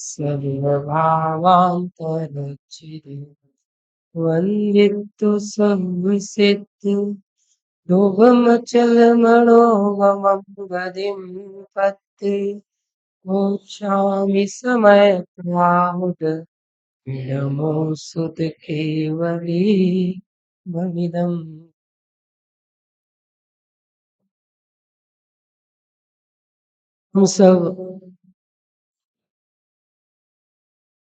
सर्वभावान्तरचिरे वन्दितु संविसितु योगमचलमनोगमं गतिं पत्ति मोक्षामि समयप्राहुट नमो सुत केवली भविदम्। हम सब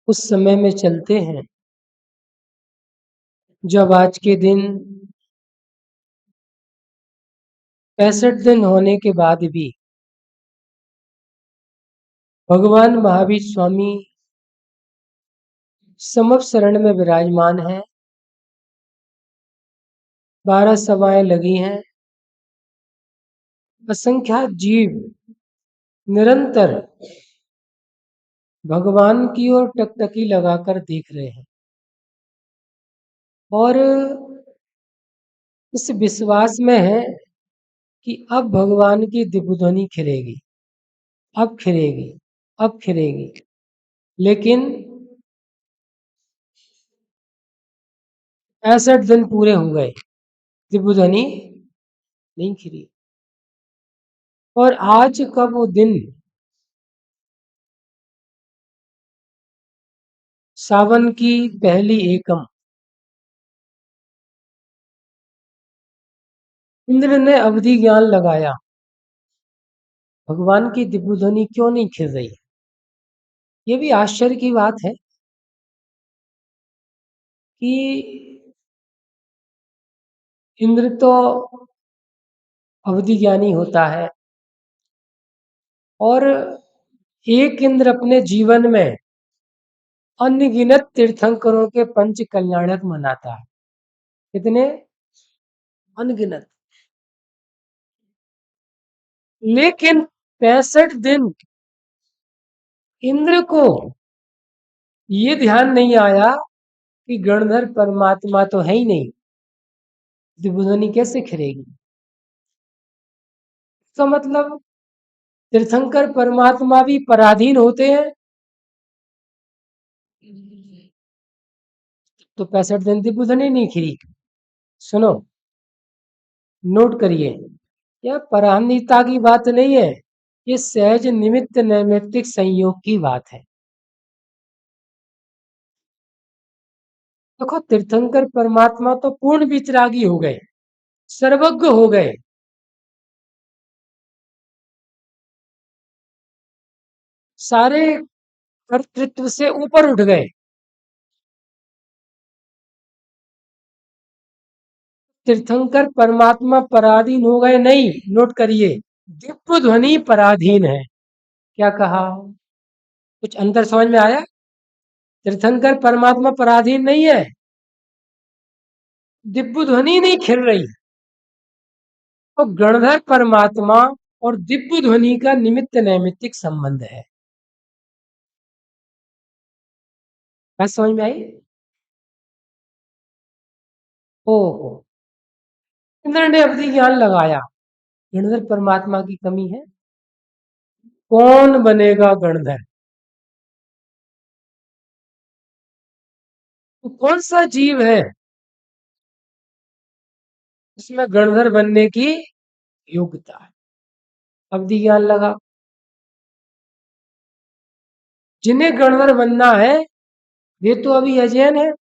उस समय में चलते हैं जब आज के दिन 65 दिन होने के बाद भी भगवान महावीर स्वामी समक्ष शरण में विराजमान हैं। 12 सभाएं लगी हैं। असंख्यात जीव निरंतर भगवान की ओर टकटकी लगाकर देख रहे हैं और इस विश्वास में है कि अब भगवान की दिव्य ध्वनि खिलेगी, अब खिलेगी, अब खिलेगी। लेकिन 65 दिन पूरे हो गए, दिव्य ध्वनि नहीं खिली। और आज का वो दिन सावन की पहली एकम, इंद्र ने अवधि ज्ञान लगाया, भगवान की दिव्य ध्वनि क्यों नहीं खिल रही है। ये भी आश्चर्य की बात है कि इंद्र तो अवधि ज्ञानी होता है और एक इंद्र अपने जीवन में अनगिनत तीर्थंकरों के पंच कल्याणक मनाता है। कितने? अनगिनत। लेकिन 65 दिन इंद्र को ये ध्यान नहीं आया कि गणधर परमात्मा तो है ही नहीं, दिव्य ध्वनि कैसे खिलेगी। तो मतलब तीर्थंकर परमात्मा भी पराधीन होते हैं। तो 65 दिन दिव्य ध्वनि नहीं खिली। सुनो, नोट करिए, यह पराधीनता की बात नहीं है, ये सहज निमित्त नैमित्तिक संयोग की बात है। देखो, तीर्थंकर परमात्मा तो पूर्ण वितरागी हो गए, सर्वज्ञ हो गए। सारे कर्तृत्व से ऊपर उठ गए। तीर्थंकर परमात्मा पराधीन हो गए नहीं, नोट करिए, दिव्य ध्वनि पराधीन है। क्या कहा? कुछ अंतर समझ में आया? तीर्थंकर परमात्मा पराधीन नहीं है, दिव्य ध्वनि नहीं खिल रही। तो गणधर परमात्मा और दिव्य ध्वनि का निमित्त नैमित्तिक संबंध है। बात समझ में आई? ओहो, इंद्र ने अवधि ज्ञान लगाया, गणधर परमात्मा की कमी है। कौन बनेगा गणधर? तो कौन सा जीव है इसमें गणधर बनने की योग्यता है? अवधि ज्ञान लगा। जिन्हें गणधर बनना है वे तो अभी अजैन है,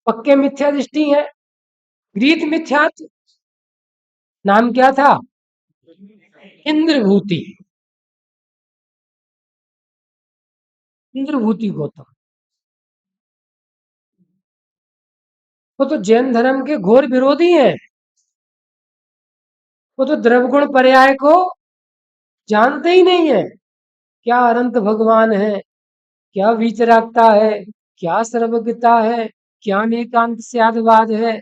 पक्के मिथ्या दृष्टि है। ग्रीक मिथ्यात्व, नाम क्या था? इंद्रभूति। इंद्रभूति गौतम। वो तो जैन धर्म के घोर विरोधी हैं। वो तो द्रवगुण पर्याय को जानते ही नहीं है। क्या अनंत भगवान है, क्या वितरागता है, क्या सर्वज्ञता है, क्या एकांत स्यादवाद है,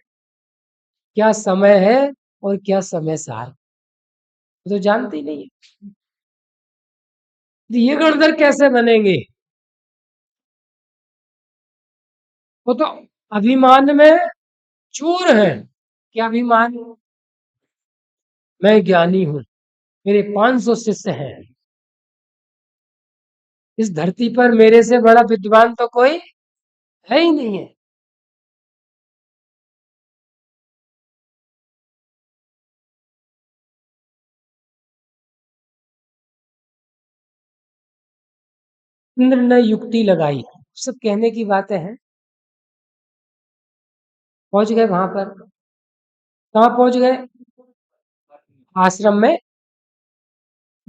क्या समय है और क्या समय सार, वो तो जानते ही नहीं है। तो ये गणधर कैसे बनेंगे? वो तो अभिमान में चूर है। क्या अभिमान? मैं ज्ञानी हूं, मेरे 500 शिष्य हैं, इस धरती पर मेरे से बड़ा विद्वान तो कोई है ही नहीं है। इंद्र ने युक्ति लगाई, सब कहने की बातें हैं। पहुंच गए वहां पर। कहाँ पहुंच गए? आश्रम में,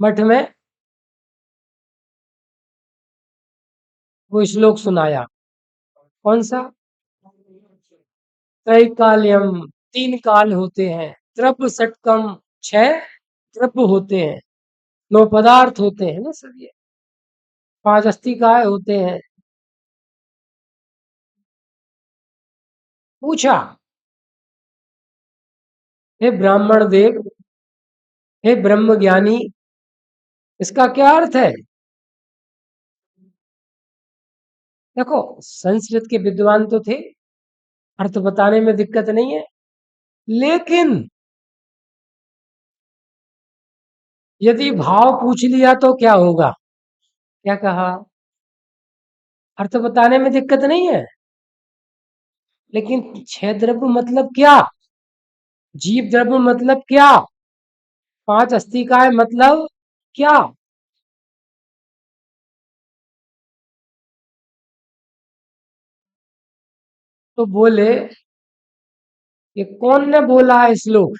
मठ में। वो श्लोक सुनाया। कौन सा? त्रैकाल्यम, तीन काल होते हैं। द्रव्य षटकम, छह द्रव्य होते हैं। नौ पदार्थ होते हैं ना सब ये। पांच अस्थिकाय होते हैं। पूछा, हे ब्राह्मण देव, हे ब्रह्म ज्ञानी, इसका क्या अर्थ है? देखो, संस्कृत के विद्वान तो थे, अर्थ बताने में दिक्कत नहीं है, लेकिन यदि भाव पूछ लिया तो क्या होगा? क्या कहा? अर्थ बताने में दिक्कत नहीं है, लेकिन छह द्रव्य मतलब क्या? जीव द्रव्य मतलब क्या? पांच अस्थिकाय मतलब क्या? तो बोले, ये कौन ने बोला है श्लोक?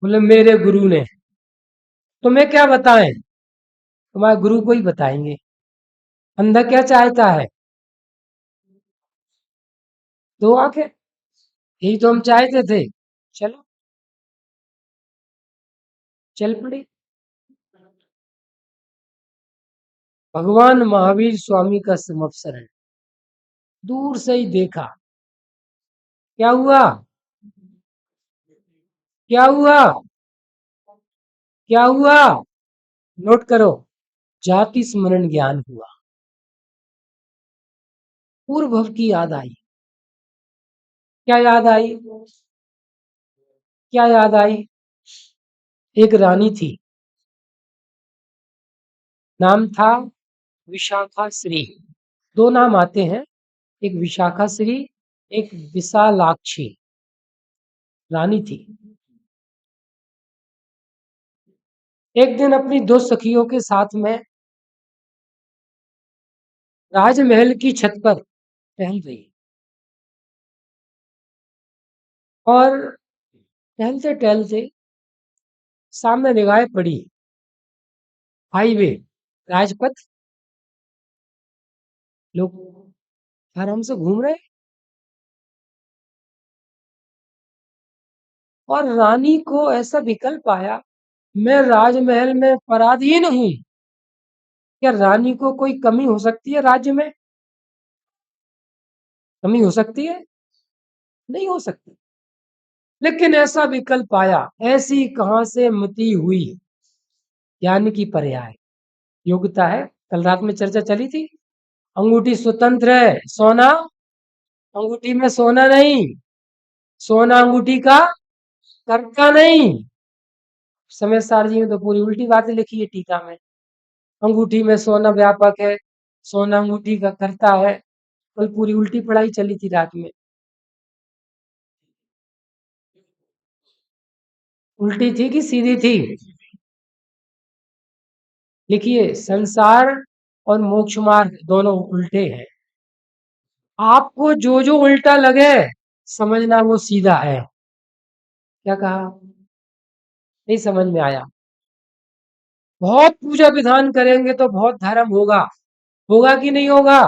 बोले, मेरे गुरु ने। तुम्हें क्या बताएं? तुम्हारे गुरु को ही बताएंगे। अंधा क्या चाहता है? दो आंखें। यही तो हम चाहते थे। चलो, चल पड़े। भगवान महावीर स्वामी का संवत्सर, दूर से ही देखा। क्या हुआ? क्या हुआ? क्या हुआ? नोट करो। जाति स्मरण ज्ञान हुआ। पूर्व भव की याद आई। क्या याद आई? क्या याद आई? एक रानी थी, नाम था विशाखा श्री। दो नाम आते हैं, एक विशाखा श्री, एक विशालाक्षी। रानी थी। एक दिन अपनी दो सखियों के साथ में राजमहल की छत पर टहल रही, और टहलते टहलते सामने निगाह पड़ी। हाईवे, राजपथ, लोग आराम से घूम रहे, और रानी को ऐसा विकल्प आया, मैं राजमहल में पराधीन हूं। क्या रानी को कोई कमी हो सकती है राज्य में? कमी हो सकती है? नहीं हो सकती। लेकिन ऐसा विकल्प आया, ऐसी कहां से मति हुई? ज्ञान की पर्याय योग्यता है। कल रात में चर्चा चली थी। अंगूठी स्वतंत्र है, सोना अंगूठी में सोना नहीं, सोना अंगूठी का करता नहीं। समय सार जी ने तो पूरी उल्टी बातें लिखी है टीका में। अंगूठी में सोना व्यापक है, सोना अंगूठी का करता है। कल पूरी उल्टी पढ़ाई चली थी रात में। उल्टी थी कि सीधी थी? लिखिए, संसार और मोक्ष मार्ग दोनों उल्टे हैं। आपको जो जो उल्टा लगे, समझना वो सीधा है। क्या कहा? नहीं समझ में आया? बहुत पूजा विधान करेंगे तो बहुत धर्म होगा, होगा कि नहीं होगा?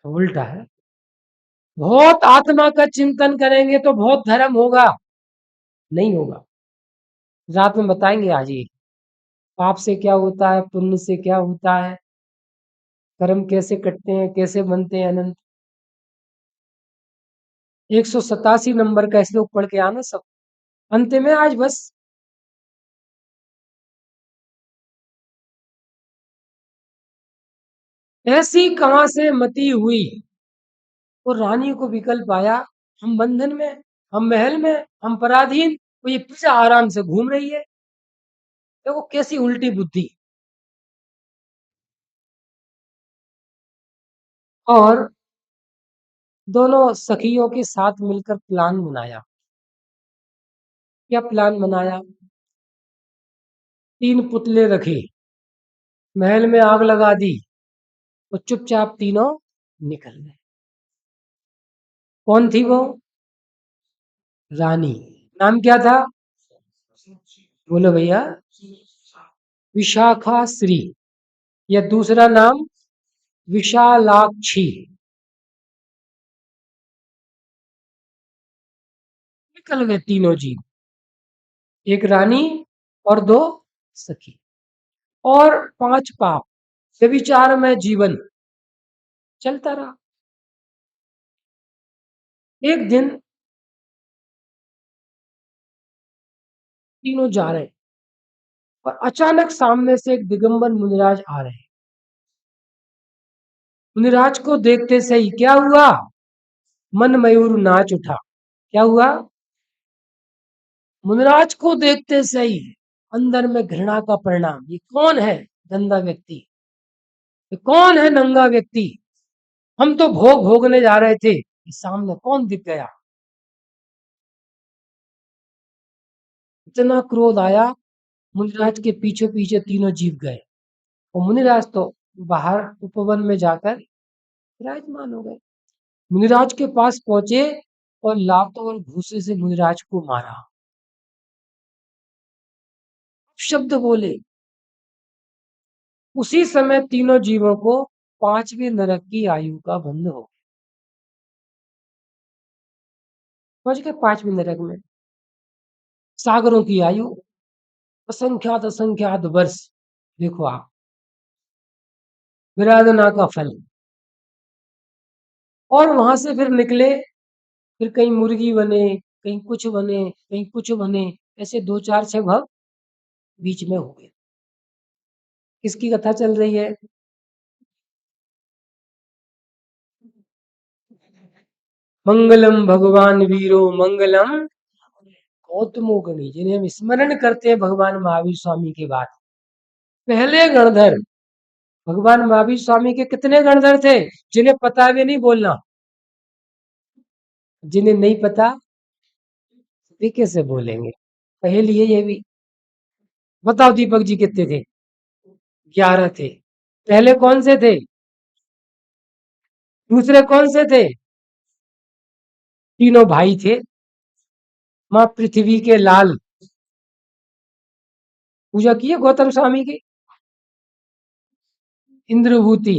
उल्टा है। बहुत आत्मा का चिंतन करेंगे तो बहुत धर्म होगा, नहीं होगा। रात में बताएंगे आज ही। पाप से क्या होता है, पुण्य से क्या होता है, कर्म कैसे कटते हैं, कैसे बनते हैं अनंत। 187 नंबर का श्लोक पढ़ के आना सब। अंत में आज बस। ऐसी कहां से मति हुई? वो रानी को विकल्प आया, हम बंधन में, हम महल में, हम पराधीन, वो ये प्रजा आराम से घूम रही है। देखो कैसी उल्टी बुद्धि। और दोनों सखियों के साथ मिलकर प्लान बनाया। क्या प्लान बनाया? 3 पुतले रखे, महल में आग लगा दी, तो चुपचाप तीनों निकल गए। कौन थी वो? रानी। नाम क्या था? बोलो भैया। विशाखा श्री, या दूसरा नाम विशालाक्षी। निकल गए तीनों जीव, एक रानी और 2 सखी। और 5 पाप, व्यभिचार में जीवन चलता रहा। एक दिन तीनों जा रहे, और अचानक सामने से एक दिगंबर मुनिराज आ रहे। मुनिराज को देखते से ही क्या हुआ? मन मयूर नाच उठा। क्या हुआ? मुनिराज को देखते से ही अंदर में घृणा का परिणाम, ये कौन है गंदा व्यक्ति, ये कौन है नंगा व्यक्ति, हम तो भोग भोगने जा रहे थे, इस सामने कौन दिख गया। इतना क्रोध आया, मुनिराज के पीछे पीछे तीनों जीव गए, और मुनिराज तो बाहर उपवन में जाकर विराजमान हो गए। मुनिराज के पास पहुंचे और लातों और घूसे से मुनिराज को मारा, शब्द बोले। उसी समय तीनों जीवों को 5वें नरक की आयु का बंध हो गया। पहुंच गए 5वें नरक में। सागरों की आयु, असंख्यात असंख्यात वर्ष। देखो आप, विराधना का फल। और वहां से फिर निकले, फिर कहीं मुर्गी बने, कहीं कुछ बने, कहीं कुछ बने, ऐसे 2 4 6 भाग बीच में हो गए। किसकी कथा चल रही है? मंगलम भगवान वीरो मंगलम गौतमो गणी। जिन्हें हम स्मरण करते हैं भगवान महावीर स्वामी के बाद, पहले गणधर। भगवान महावीर स्वामी के कितने गणधर थे? जिन्हें पता भी नहीं बोलना, जिन्हें नहीं पता वे कैसे बोलेंगे? पहली है ये भी। बताओ दीपक जी कितने थे? 11 थे। पहले कौन से थे? दूसरे कौन से थे? तीनों भाई थे। माँ पृथ्वी के लाल, पूजा की है गौतम स्वामी की। इंद्रभूति,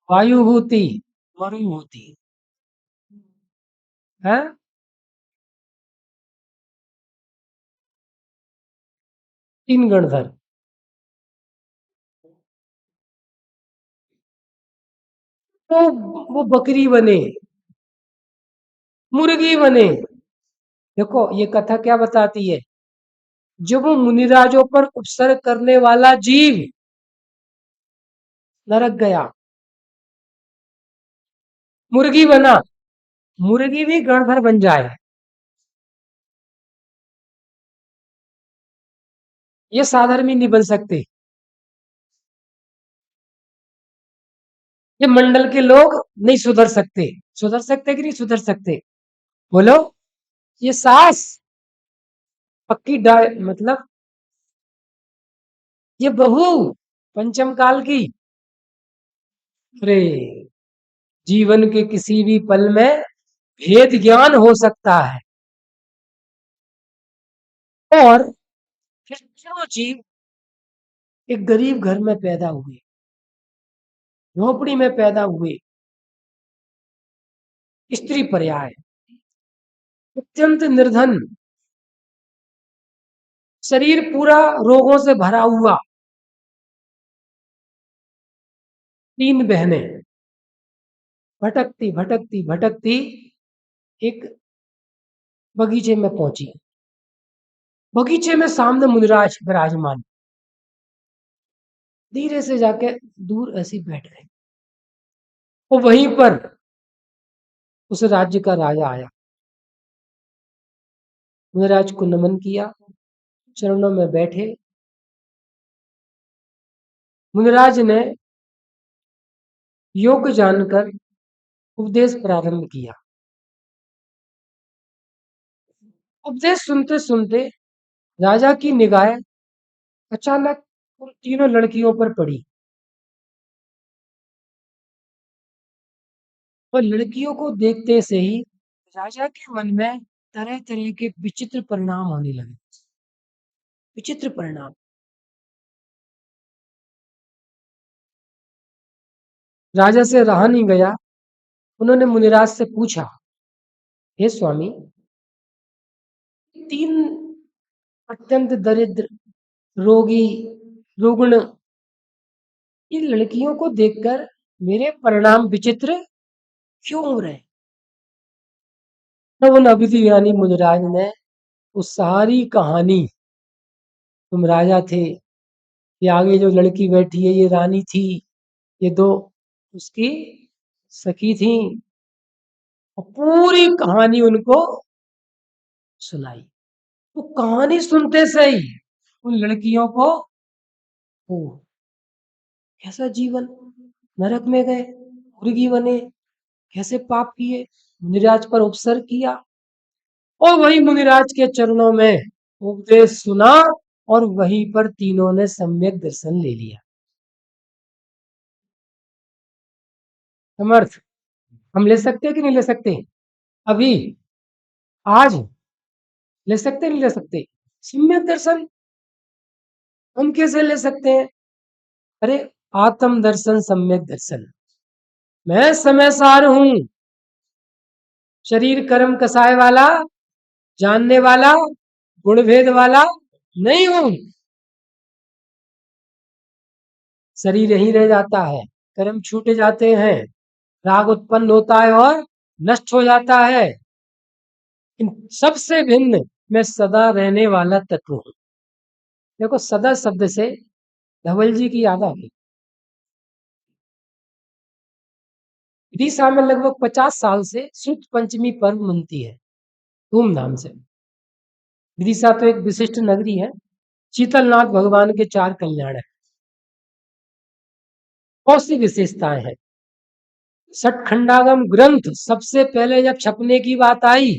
वायुभूति, मरुभूति है। 3 गणधर। तो वो बकरी बने, मुर्गी बने। देखो ये कथा क्या बताती है? जब वो मुनिराजों पर उपसर्ग करने वाला जीव नरक गया, मुर्गी बना, मुर्गी भी गणधर बन जाए, ये साधर्मी नहीं बन सकते। ये मंडल के लोग नहीं सुधर सकते। सुधर सकते कि नहीं सुधर सकते? बोलो। ये सास पक्की डाय मतलब, ये बहू पंचम काल की। अरे, जीवन के किसी भी पल में भेद ज्ञान हो सकता है। और फिर जो जीव एक गरीब घर में पैदा हुए, झोपड़ी में पैदा हुए, स्त्री पर्याय, अत्यंत निर्धन, शरीर पूरा रोगों से भरा हुआ, 3 बहनें भटकती भटकती भटकती एक बगीचे में पहुंची। बगीचे में सामने मुनिराज विराजमान, धीरे से जाके दूर ऐसी बैठ गए। और वहीं पर उस राज्य का राजा आया, मुनिराज को नमन किया, चरणों में बैठे, मुनिराज ने योग जानकर उपदेश प्रारंभ किया। उपदेश सुनते सुनते राजा की निगाह अचानक उन तीनों लड़कियों पर पड़ी और लड़कियों को देखते से ही राजा के मन में तरह तरह के विचित्र परिणाम होने लगे। विचित्र परिणाम। राजा से रहा नहीं गया। उन्होंने मुनिराज से पूछा, हे स्वामी, तीन अत्यंत दरिद्र, रोगी, रुग्ण, इन लड़कियों को देखकर मेरे परिणाम विचित्र क्यों हो रहे? तब उन अभिधि ज्ञानी मुनिराज ने उस सारी कहानी, तुम राजा थे, ये आगे जो लड़की बैठी है ये रानी थी, ये दो उसकी सखी थी, और पूरी कहानी उनको सुनाई। तो कहानी सुनते से ही उन लड़कियों को, ओ कैसा जीवन, नरक में गए, मुर्गी बने, कैसे पाप किए, मुनिराज पर उपसर्ग किया और वही मुनिराज के चरणों में उपदेश सुना और वहीं पर तीनों ने सम्यक दर्शन ले लिया। समर्थ हम ले सकते हैं कि नहीं ले सकते? अभी आज ले सकते नहीं ले सकते? सम्यक दर्शन हम कैसे ले सकते हैं? अरे आत्म दर्शन, सम्यक दर्शन। मैं समय सार हूं, शरीर कर्म कसाय वाला, जानने वाला, गुण भेद वाला नहीं हूं। शरीर यहीं रह जाता है, कर्म छूट जाते हैं, राग उत्पन्न होता है और नष्ट हो जाता है। इन सबसे भिन्न मैं सदा रहने वाला तत्व हूं। देखो सदा शब्द से धवल जी की याद आ गई। उड़ीसा में लगभग 50 साल से शुद्ध पंचमी पर्व मनती है धूमधाम से। उड़ीसा तो एक विशिष्ट नगरी है। शीतलनाथ भगवान के 4 कल्याण है। बहुत सी विशेषताएं हैं। सठखंडागम ग्रंथ सबसे पहले जब छपने की बात आई,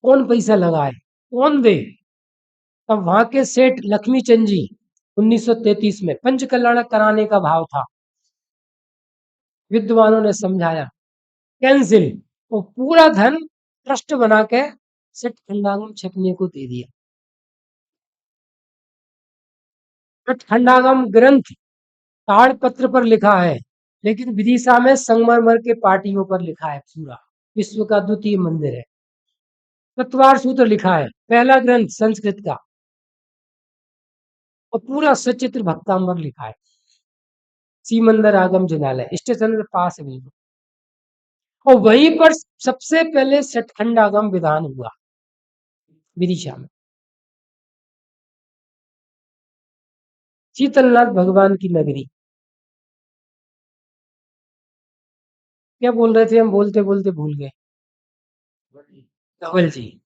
कौन पैसा लगाए, कौन दे? तब वहां के सेठ लक्ष्मीचंद जी 1933 में पंच कल्याण कराने का भाव था। विद्वानों ने समझाया, कैंसिल, वो पूरा धन ट्रस्ट बना के सठखंडागम छपने को दे दिया। सठखंडागम ग्रंथ ताड़पत्र पर लिखा है, लेकिन विदिशा में संगमरमर के पाटियों पर लिखा है। पूरा विश्व का द्वितीय मंदिर है। तत्वार सूत्र लिखा है, पहला ग्रंथ संस्कृत का, और पूरा सचित्र भक्तांबर लिखा है। सीमंदर आगम जिनालय स्टेशन के पास है बिल्कुल। और वहीं पर सबसे पहले सठखंड आगम विधान हुआ विदिशा में। शीतलनाथ भगवान की नगरी। क्या बोल रहे थे हम? बोलते बोलते भूल गए। धवल जी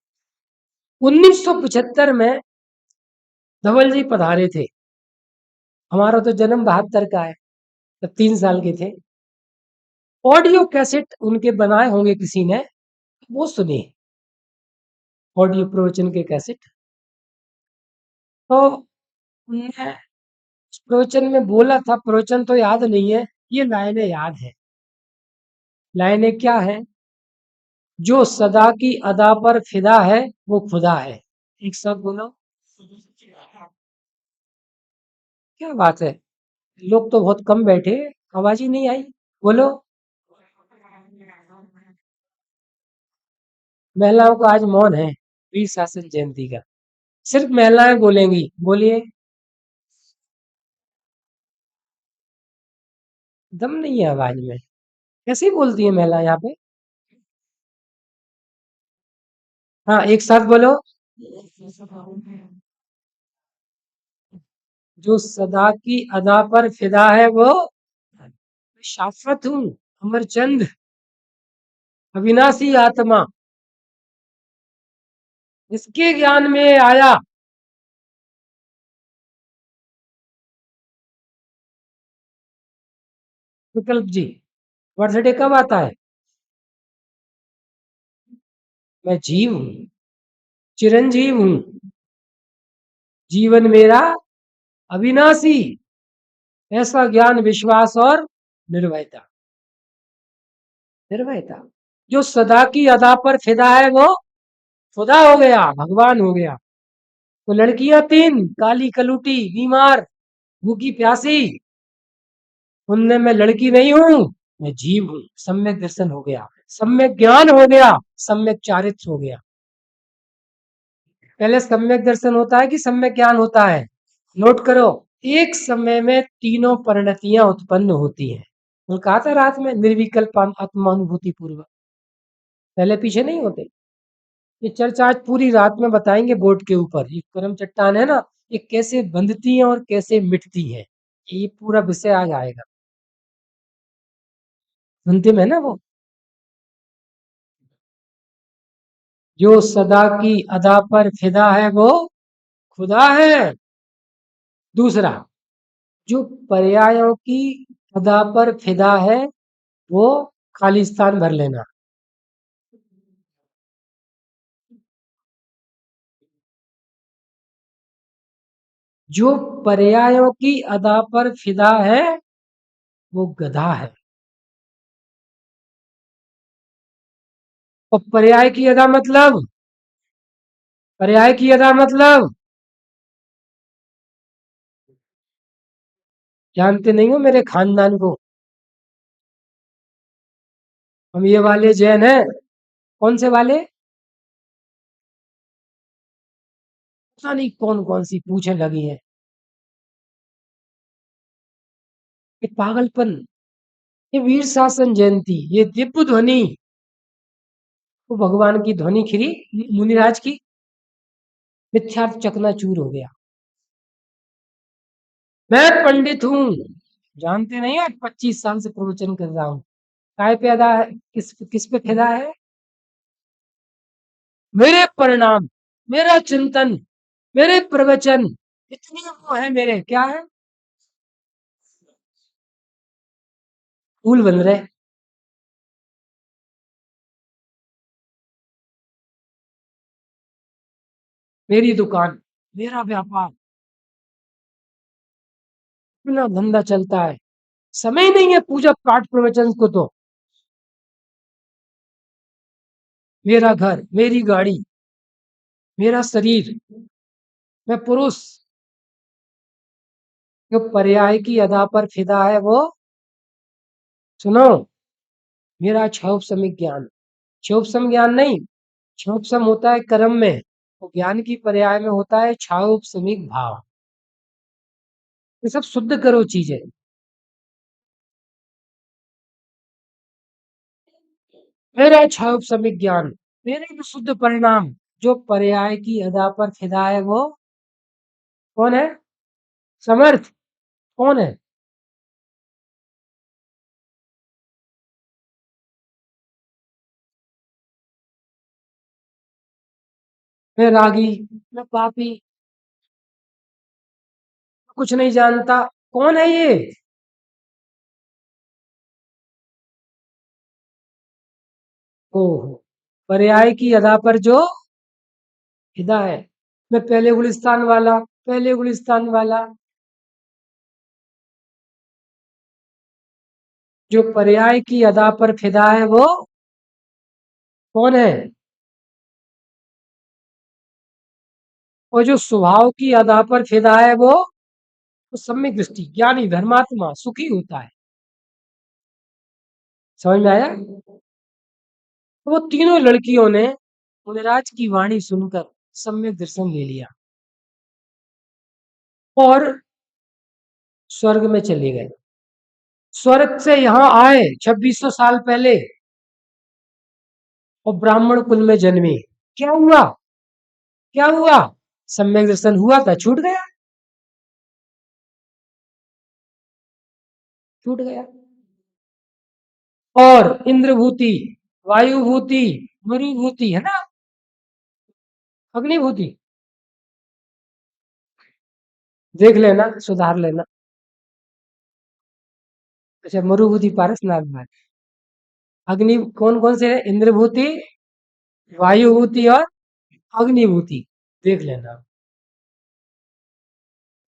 1975 में धवल जी पधारे थे। हमारा तो जन्म 72 का है, तब 3 साल के थे। ऑडियो कैसेट उनके बनाए होंगे किसी ने, वो सुने, ऑडियो प्रवचन के कैसेट। तो उनने प्रवचन में बोला था, प्रवचन तो याद नहीं है, ये लाइनें याद है। लाइनें क्या है? जो सदा की अदा पर फिदा है वो खुदा है। एक साथ बोलो। क्या बात है, लोग तो बहुत कम बैठे, आवाज ही नहीं आई। बोलो। महिलाओं का आज मौन है वीर शासन जयंती का। सिर्फ महिलाएं बोलेंगी। बोलिए। दम नहीं है आवाज में। कैसे बोलती है महिला यहाँ पे? हाँ एक साथ बोलो। जो सदा की अदा पर फिदा है वो शाश्वत हूँ, अमरचंद, अविनाशी आत्मा, इसके ज्ञान में आया विकल्प जी, बर्थडे कब आता है? मैं जीव हूँ, चिरंजीव हूँ, जीवन मेरा अविनाशी, ऐसा ज्ञान विश्वास और निर्भयता। निर्भयता, जो सदा की अदा पर फिदा है वो खुदा हो गया, भगवान हो गया। तो लड़कियां तीन, काली कलूटी बीमार भूखी प्यासी, उनमें मैं लड़की नहीं हूं, मैं जीव हूं। सम्यक दर्शन हो गया, सम्यक ज्ञान हो गया, सम्यक चारित्र हो गया। पहले सम्यक दर्शन होता है कि सम्यक ज्ञान होता है? नोट करो, एक समय में तीनों परिणतियां उत्पन्न होती हैं। वो कहा था रात में, निर्विकल्प आत्मानुभूति पूर्वक, पहले पीछे नहीं होते। ये चर्चा आज पूरी रात में बताएंगे बोर्ड के ऊपर। ये कर्म चट्टान है ना, ये कैसे बंधती है और कैसे मिटती है, ये पूरा विषय आज आएगा। अंतिम है ना वो, जो सदा की अदा पर फिदा है वो खुदा है। दूसरा, जो पर्यायों की अदा पर फिदा है वो खालिस्तान भर लेना। जो पर्यायों की अदा पर फिदा है वो गधा है। और पर्याय की अदा मतलब, पर्याय की अदा मतलब जानते नहीं हो मेरे खानदान को? हम ये वाले जैन हैं। कौन से वाले? पता नहीं कौन कौन सी पूछे लगी है। ये पागलपन, ये वीर शासन जयंती, ये दिव्य ध्वनि, वो भगवान की ध्वनि खिरी मुनिराज की, मिथ्यार्थ चकनाचूर हो गया। मैं पंडित हूँ, जानते नहीं है, 25 साल से प्रवचन कर रहा हूँ। काय पे अदा है, किस किस पे फिदा है? मेरे परिणाम, मेरा चिंतन, मेरे प्रवचन, इतनी वो है मेरे, क्या है? फूल बन रहे। मेरी दुकान, मेरा व्यापार, अपना धंधा चलता है, समय नहीं है पूजा पाठ प्रवचन को। तो मेरा घर, मेरी गाड़ी, मेरा शरीर, मैं पुरुष। जो पर्याय की अदा पर फिदा है वो, सुनो, मेरा क्षोभसमिक ज्ञान, क्षोभसम ज्ञान नहीं, क्षोभसम होता है कर्म में, तो ज्ञान की पर्याय में होता है क्षोभसमिक भाव। ये सब शुद्ध करो चीजें। मेरा क्षोभसमिक ज्ञान, मेरे विशुद्ध परिणाम, जो पर्याय की अदा पर फिदा है वो कौन है? समर्थ। कौन है? मैं रागी, मैं पापी, कुछ नहीं जानता। कौन है ये? ओहो, पर्याय की अदा पर जो फिदा है। मैं पहले गुलिस्तान वाला, पहले गुलिस्तान वाला। जो पर्याय की अदा पर फिदा है वो कौन है? और जो स्वभाव की अदा पर फिदा है वो तो सम्यक दृष्टि, ज्ञानी, धर्मात्मा, सुखी होता है। समझ में आया? तो वो तीनों लड़कियों ने मुनिराज की वाणी सुनकर सम्यक दर्शन ले लिया और स्वर्ग में चले गए। स्वर्ग से यहाँ आए 2600 साल पहले और ब्राह्मण कुल में जन्मे। क्या हुआ? क्या हुआ? सम्यक दर्शन हुआ था, छूट गया, छूट गया। और इंद्रभूति, वायुभूति, मरुभूति है ना, अग्निभूति, देख लेना, सुधार लेना। अच्छा, मरुभूति पारसनाथ घाट। अग्नि कौन कौन से है? इंद्रभूति, वायुभूति और अग्निभूति। देख लेना।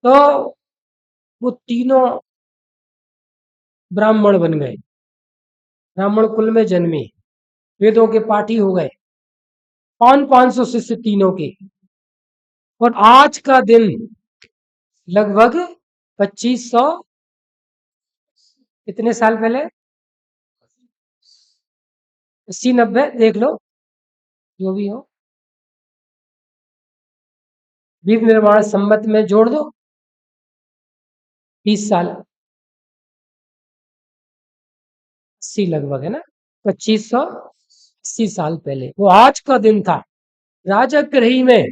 तो वो तीनों ब्राह्मण बन गए, ब्राह्मण कुल में जन्मे, वेदों के पाठी हो गए, 500 शिष्य तीनों के। और आज का दिन लगभग 2500, कितने साल पहले, 80-90, देख लो जो भी हो, द्वीप निर्माण संमत में जोड़ दो, 30 साल, 80 लगभग है ना, 2580 साल पहले वो आज का दिन था। राजगृह में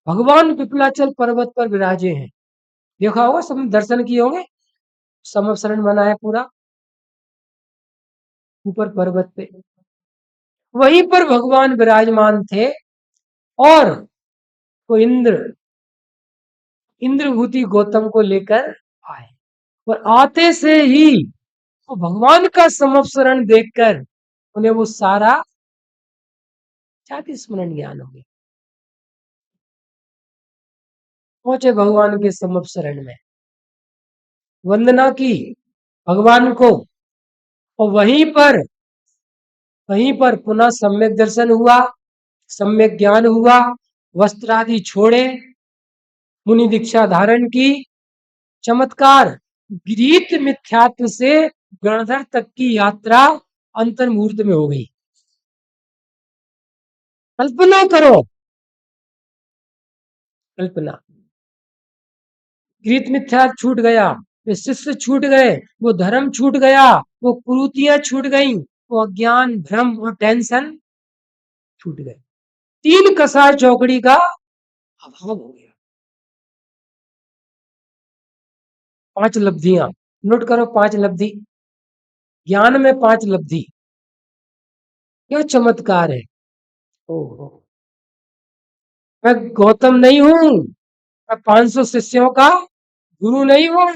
भगवान पिपलाचल पर्वत पर विराजे हैं। देखा होगा, सबने दर्शन किए होंगे, समवसरण बना है पूरा ऊपर पर्वत पे, वहीं पर भगवान विराजमान थे। और वो इंद्रभूति गौतम को लेकर आए, और आते से ही वो भगवान का समवसरण देखकर उन्हें वो सारा जाति स्मरण ज्ञान हो गया, पहुंचे भगवान के समवसरण में, वंदना की भगवान को, और वहीं पर पुनः सम्यक दर्शन हुआ, सम्यक ज्ञान हुआ, वस्त्र आदि छोड़े, मुनि दीक्षा धारण की। चमत्कार, गीत मिथ्यात्व से गणधर तक की यात्रा अंतर मुहूर्त में हो गई। कल्पना करो, कल्पना, गीत मिथ्या छूट गया, वे शिष्य छूट गए, वो धर्म छूट गया, वो कुरीतियां छूट गई, वो अज्ञान भ्रम और टेंशन छूट गए, तीन कसाय चौकड़ी का अभाव हो गया। 5 लब्धियां नोट करो, 5 लब्धि, ज्ञान में 5 लब्धि, क्या चमत्कार है। ओहो, मैं गौतम नहीं हूं, मैं 500 शिष्यों का गुरु नहीं हूं,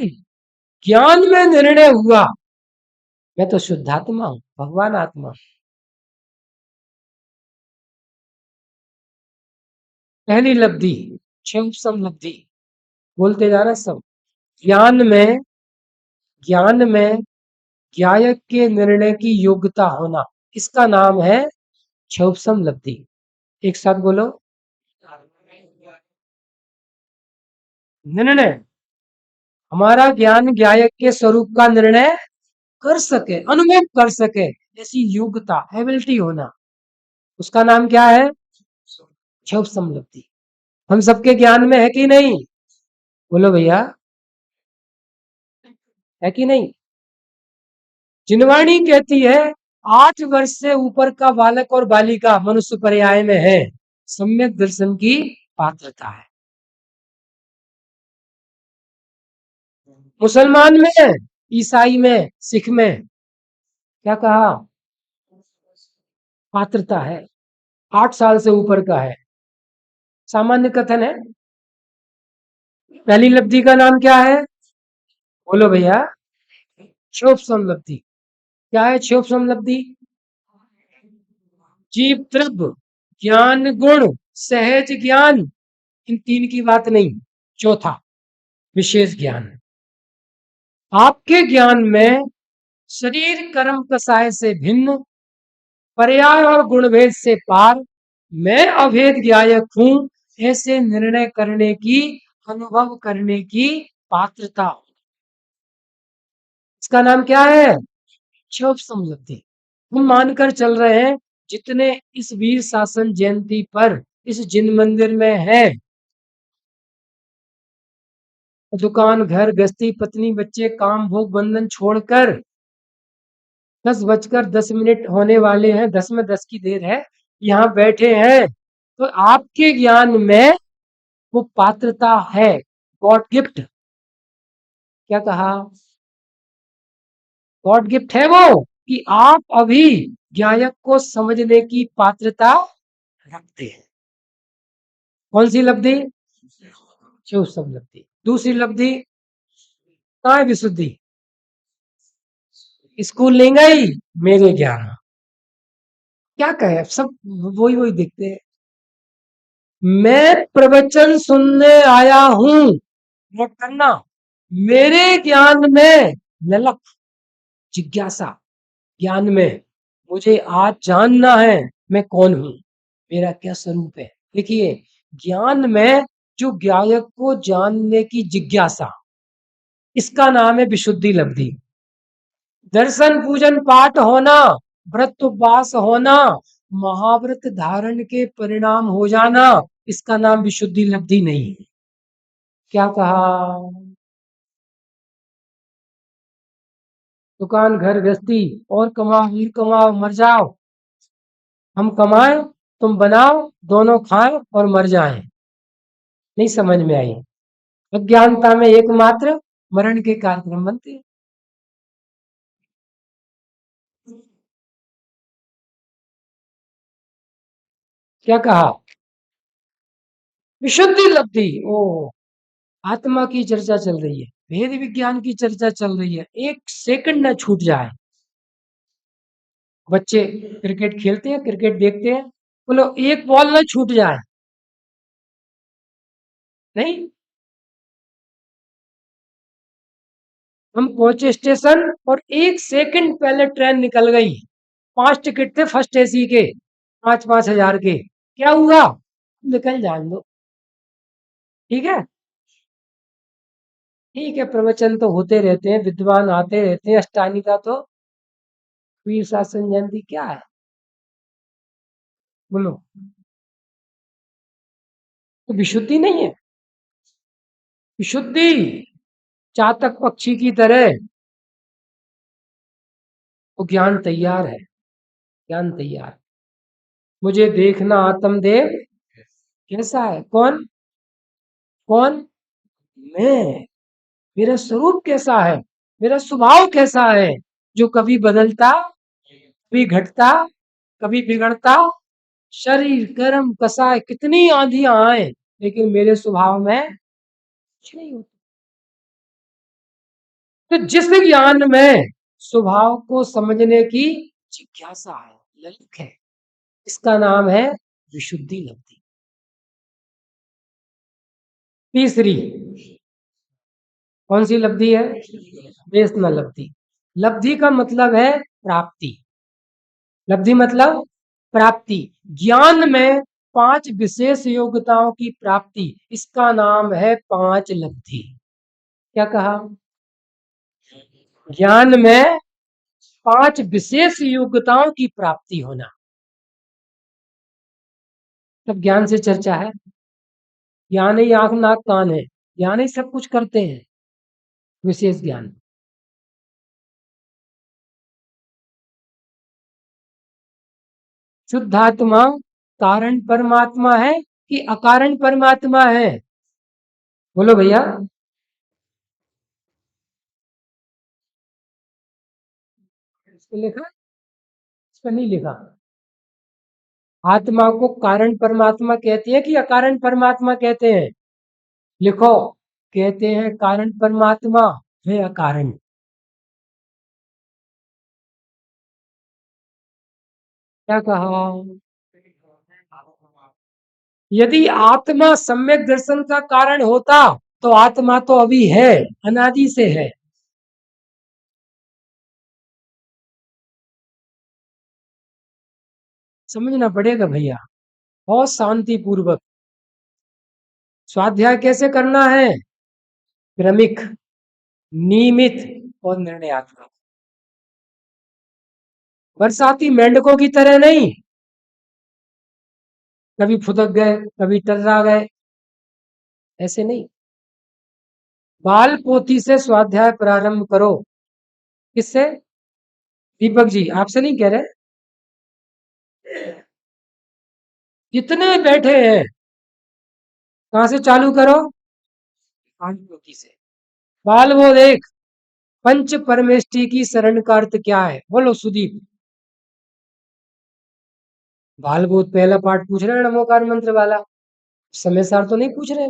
ज्ञान में निर्णय हुआ, मैं तो शुद्धात्मा हूं, भगवान आत्मा। पहली लब्धि, क्षम लब्धि, बोलते जाना सब। ज्ञान में ज्ञायक के निर्णय की योग्यता होना, इसका नाम है क्षौपसम लब्धि। एक साथ बोलो, निर्णय, हमारा ज्ञान ज्ञायक के स्वरूप का निर्णय कर सके, अनुभव कर सके, ऐसी योग्यता, एबिलिटी होना, उसका नाम क्या है? क्षौपसम लब्धि। हम सबके ज्ञान में है कि नहीं? बोलो भैया, है कि नहीं? जिनवाणी कहती है 8 वर्ष से ऊपर का बालक और बालिका मनुष्य पर्याय में है, सम्यक दर्शन की पात्रता है। मुसलमान में, ईसाई में, सिख में क्या कहा? पात्रता है, 8 साल से ऊपर का है, सामान्य कथन है। पहली लब्धि का नाम क्या है? बोलो भैया, क्षोभ लब्धि। क्या है क्षोभ लब्धि? जीव द्रव्य, ज्ञान गुण, सहज ज्ञान, इन तीन की बात नहीं, चौथा विशेष ज्ञान। आपके ज्ञान में शरीर कर्म कसाय से भिन्न, पर्याय और गुणभेद से पार, मैं अभेद ज्ञायक हूं, ऐसे निर्णय करने की, अनुभव करने की पात्रता, इसका नाम क्या है? क्षोभ समृद्धि। हम मानकर चल रहे हैं जितने इस वीर शासन जयंती पर इस जिन मंदिर में है, दुकान घर गृहस्थी पत्नी बच्चे काम भोग बंधन छोड़कर 10:10 होने वाले हैं, 10 में 10 की देर है, यहाँ बैठे हैं, तो आपके ज्ञान में वो पात्रता है, गॉड गिफ्ट। क्या कहा? गॉड गिफ्ट है वो, कि आप अभी ज्ञायक को समझने की पात्रता रखते हैं। कौन सी लब्धि? शिव सब लब्धि। दूसरी लब्धि काय विशुद्धि, स्कूल नहीं गई, मेरे ज्ञान। क्या कहे, अब सब वही वही दिखते हैं। मैं प्रवचन सुनने आया हूं, नोट करना। मेरे ज्ञान में ललक, जिज्ञासा, ज्ञान में मुझे आज जानना है मैं कौन हूं, मेरा क्या स्वरूप है। देखिए, ज्ञान में जो ज्ञायक को जानने की जिज्ञासा, इसका नाम है विशुद्धि लब्धि। दर्शन पूजन पाठ होना, व्रत उपवास होना, महाव्रत धारण के परिणाम हो जाना, इसका नाम विशुद्धि लब्धि नहीं है। क्या कहा? दुकान घर गृहस्थी, और कमाओ और कमाओ मर जाओ। हम कमाएं, तुम बनाओ, दोनों खाएं और मर जाएं। नहीं समझ में आई? अज्ञानता में एकमात्र मरण के कार्यक्रम बनते हैं। क्या कहा? विशुद्धि लब्धि। ओ, आत्मा की चर्चा चल रही है, भेद विज्ञान की चर्चा चल रही है, एक सेकंड न छूट जाए। बच्चे क्रिकेट खेलते हैं, क्रिकेट देखते हैं, बोलो एक बॉल न छूट जाए। नहीं, हम पहुंचे स्टेशन और एक सेकंड पहले ट्रेन निकल गई। 5 टिकट थे फर्स्ट एसी के, 5-5 हजार के। क्या हुआ? निकल जान दो। ठीक है, ठीक है, प्रवचन तो होते रहते हैं, विद्वान आते रहते हैं। अष्टानी का तो वीर शासन जयंती क्या है, बोलो? तो विशुद्धि नहीं है। विशुद्धि चातक पक्षी की तरह, वो ज्ञान तैयार है, ज्ञान तैयार। मुझे देखना आत्मदेव कैसा है। कौन? कौन? मैं। मेरा स्वरूप कैसा है, मेरा स्वभाव कैसा है, जो कभी बदलता, कभी घटता, कभी बिगड़ता। शरीर कर्म कसाय कितनी आंधियां आए, लेकिन मेरे स्वभाव में कुछ नहीं होता। तो जिस ज्ञान में स्वभाव को समझने की जिज्ञासा है, ललक है, इसका नाम है विशुद्धि लब्धि। तीसरी कौन सी लब्धि है? वेसना लब्धि। लब्धि का मतलब है प्राप्ति। लब्धि मतलब प्राप्ति। ज्ञान में 5 विशेष योग्यताओं की प्राप्ति, इसका नाम है 5 लब्धि। क्या कहा? ज्ञान में 5 विशेष योग्यताओं की प्राप्ति होना, तब ज्ञान से चर्चा है। ज्ञान ही आंख नाक कान है, ज्ञान ही सब कुछ करते हैं। विशेष ज्ञान। शुद्ध आत्मा कारण परमात्मा है कि अकारण परमात्मा है? बोलो भैया। इस पे लिखा, इस पे नहीं लिखा। आत्मा को कारण परमात्मा कहते हैं कि अकारण परमात्मा कहते हैं? लिखो। कहते हैं कारण परमात्मा है अकारण। क्या कहा? यदि आत्मा सम्यक दर्शन का कारण होता, तो आत्मा तो अभी है, अनादि से है। समझना पड़ेगा भैया, बहुत शांति पूर्वक। स्वाध्याय कैसे करना है? क्रमिक, नियमित और निर्णयात्मक। बरसाती मेंढकों की तरह नहीं, कभी फुदक गए कभी टर्रा गए, ऐसे नहीं। बाल पोथी से स्वाध्याय प्रारंभ करो। किससे? दीपक जी, आपसे नहीं कह रहे। जितने बैठे हैं, कहां से चालू करो? बाल पोथी से। बाल वो देख, पंच परमेष्टि की शरण का अर्थ क्या है, बोलो सुदीप। बाल भूत पहला पाठ पूछ रहे हैं नमोकार मंत्र वाला, समय सार तो नहीं पूछ रहे।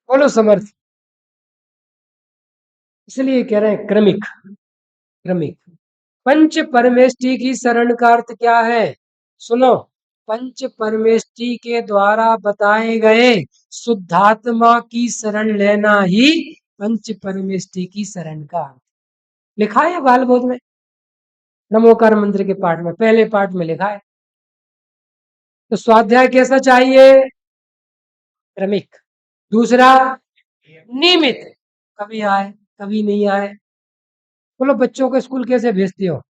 बोलो समर्थ। इसलिए कह रहे हैं क्रमिक। क्रमिक। पंच परमेष्टि की शरण का अर्थ क्या है? सुनो, पंच परमेष्टि के द्वारा बताए गए शुद्धात्मा की शरण लेना ही पंच परमेष्टि की शरण का अर्थ। लिखा है बाल बोध में, नमोकार मंत्र के पाठ में, पहले पाठ में लिखा है। तो स्वाध्याय कैसा चाहिए? क्रमिक। दूसरा, नियमित। कभी आए कभी नहीं आए। बोलो, बच्चों को स्कूल कैसे भेजते हो?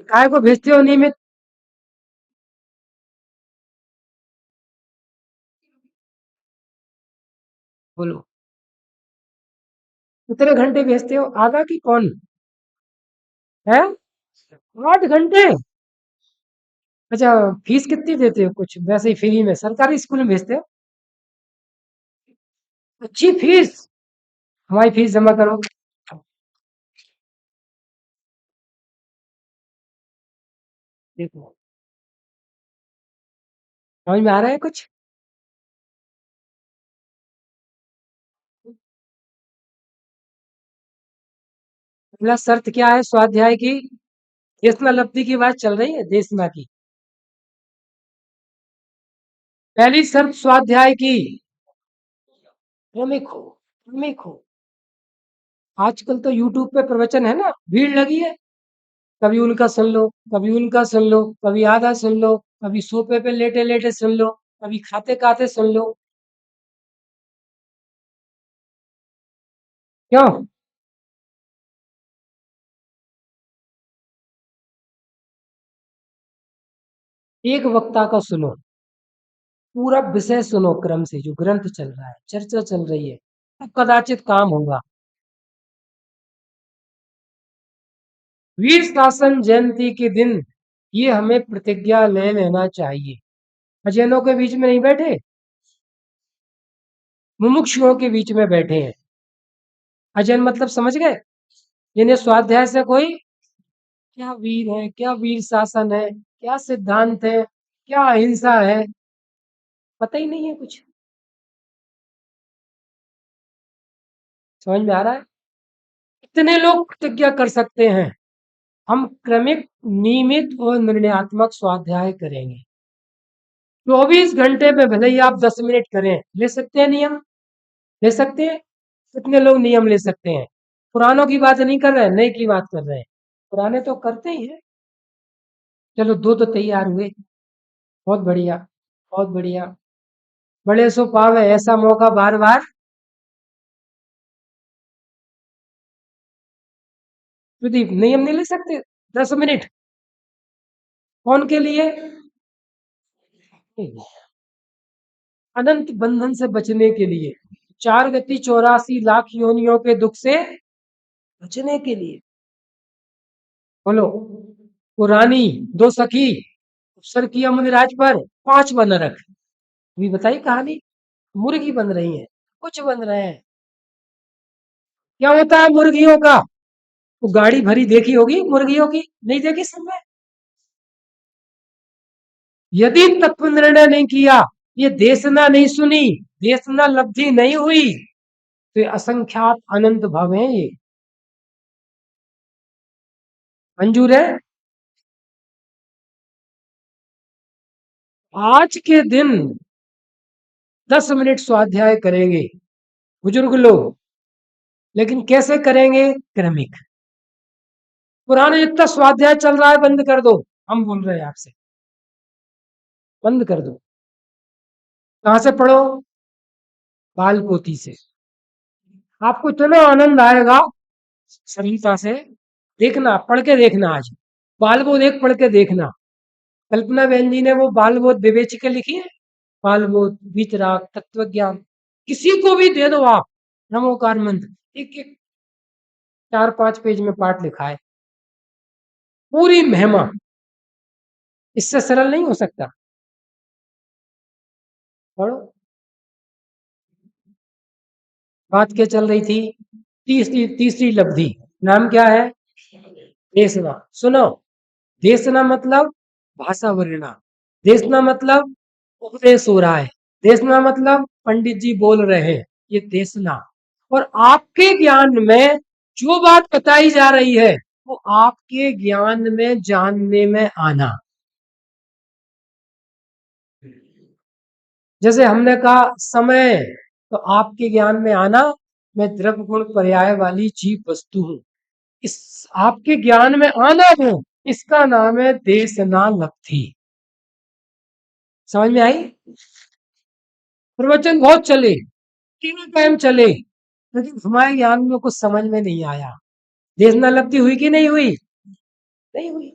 काय को भेजते हो नियमित? बोलो, कितने घंटे भेजते हो? आधा की कौन है? 8 घंटे? अच्छा, फीस कितनी देते हो? कुछ वैसे ही फ्री में सरकारी स्कूल में भेजते हो? अच्छी फीस। हमारी फीस जमा करो। देखो, समझ में आ रहा है कुछ? पहला शर्त क्या है स्वाध्याय की? देशना लब्धि की बात चल रही है, देशना की। पहली शर्त स्वाध्याय की, क्रमिक हो। क्रमिक हो। आजकल तो यूट्यूब पे प्रवचन है ना, भीड़ लगी है। कभी उनका सुन लो, कभी उनका सुन लो, कभी आधा सुन लो, कभी सोफे पे लेटे लेटे सुन लो, कभी खाते खाते सुन लो। क्यों? एक वक्ता का सुनो, पूरा विषय सुनो क्रम से, जो ग्रंथ चल रहा है, चर्चा चल रही है, तो कदाचित काम होगा। वीर शासन जयंती के दिन ये हमें प्रतिज्ञा ले लेना चाहिए। अजैनों के बीच में नहीं बैठे, मुमुक्षुओं के बीच में बैठे हैं। अजैन मतलब समझ गए? जिन्हें स्वाध्याय से कोई, क्या वीर है, क्या वीर शासन है, क्या सिद्धांत है, क्या अहिंसा है, पता ही नहीं है कुछ। समझ में आ रहा है? कितने लोग प्रतिज्ञा कर सकते हैं? हम क्रमिक, नियमित और निर्णयात्मक स्वाध्याय करेंगे। 24 घंटे में भले ही आप 10 मिनट करें, ले सकते हैं नियम? ले सकते हैं? कितने लोग नियम ले सकते हैं? पुरानों की बात नहीं कर रहे हैं, नए की बात कर रहे हैं। पुराने तो करते ही हैं। चलो, दो तो तैयार हुए। बहुत बढ़िया, बहुत बढ़िया। बड़े सो पावे ऐसा मौका बार बार। प्रदीप, नियम नहीं ले सकते? 10 मिनट कौन के लिए? अनंत बंधन से बचने के लिए, 4 गति 84 लाख योनियों के दुख से बचने के लिए। बोलो, वो रानी, दो सखी, अफसर किया मुनिराज पर, 5 बन रख। अभी बताई कहानी। मुर्गी बन रही है, कुछ बन रहे हैं। क्या होता है मुर्गियों का? वो गाड़ी भरी देखी होगी मुर्गियों की, नहीं देखी सब? यदि तत्व निर्णय नहीं किया, ये देशना नहीं सुनी, देशना लब्धि नहीं हुई, तो ये असंख्यात अनंत भव है ये। मंजूर है? आज के दिन 10 मिनट स्वाध्याय करेंगे बुजुर्ग लोग, लेकिन कैसे करेंगे? क्रमिक। पुराने जितना स्वाध्याय चल रहा है बंद कर दो। हम बोल रहे हैं आपसे, बंद कर दो। कहां से पढ़ो? बाल पोती से। आपको इतना आनंद आएगा, सरलता से। देखना, पढ़ के देखना आज। बाल बोध एक पढ़ के देखना। कल्पना बहन जी ने वो बाल बोध विवेचिका लिखी है। बाल बोध, वितराग, तत्व ज्ञान, किसी को भी दे दो आप, नमोकार मंत्र, एक एक 4-5 पेज में पाठ लिखा है, पूरी महिमा। इससे सरल नहीं हो सकता। पढ़ो। बात क्या चल रही थी? तीसरी तीसरी लब्धि, नाम क्या है? देशना। सुनो, देशना मतलब भाषा वर्णना। देशना मतलब उपदेश हो रहा है। देशना मतलब पंडित जी बोल रहे हैं, ये देशना। और आपके ज्ञान में जो बात बताई जा रही है वो आपके ज्ञान में जानने में आना। जैसे हमने कहा समय, तो आपके ज्ञान में आना मैं द्रव्य गुण पर्याय वाली जीव वस्तु हूं। इस आपके ज्ञान में आना है, इसका नाम है देशनालब्धि। समझ में आई? प्रवचन बहुत चले, तीनों टाइम चले, लेकिन हमारे ज्ञान में कुछ समझ में नहीं आया। देशनालब्धि हुई कि नहीं हुई? नहीं हुई।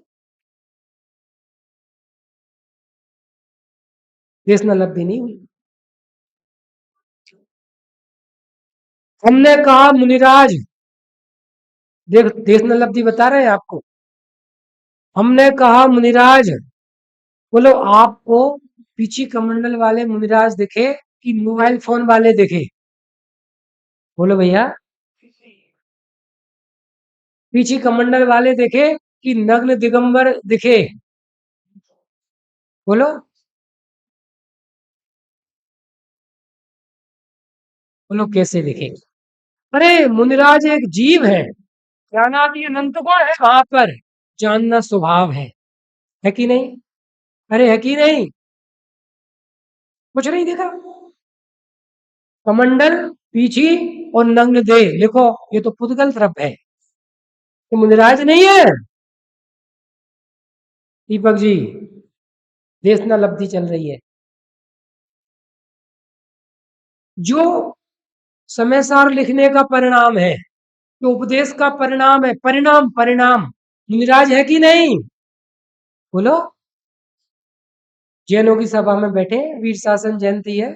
देशनालब्धि नहीं हुई। हमने कहा मुनिराज, देख देशनालब्धि बता रहे हैं आपको। हमने कहा मुनिराज, बोलो आपको पीछी कमंडल वाले मुनिराज दिखे कि मोबाइल फोन वाले दिखे? बोलो भैया, पीछी कमंडल वाले दिखे कि नग्न दिगंबर दिखे? बोलो। बोलो कैसे दिखे? अरे मुनिराज एक जीव है, ज्ञानादि अनंत गुण है वहां पर, जानना स्वभाव है कि नहीं? अरे है कि नहीं? कुछ नहीं देखा। कमंडल, पीछी और नग्न देह, लिखो ये तो पुद्गल द्रव्य है, ये मुनिराज नहीं है। दीपक जी, देशनालब्धि चल रही है। जो समय सार लिखने का परिणाम है, जो उपदेश का परिणाम है, परिणाम परिणाम मुनिराज है कि नहीं? बोलो। जैनों की सभा में बैठे, वीर शासन जयंती है।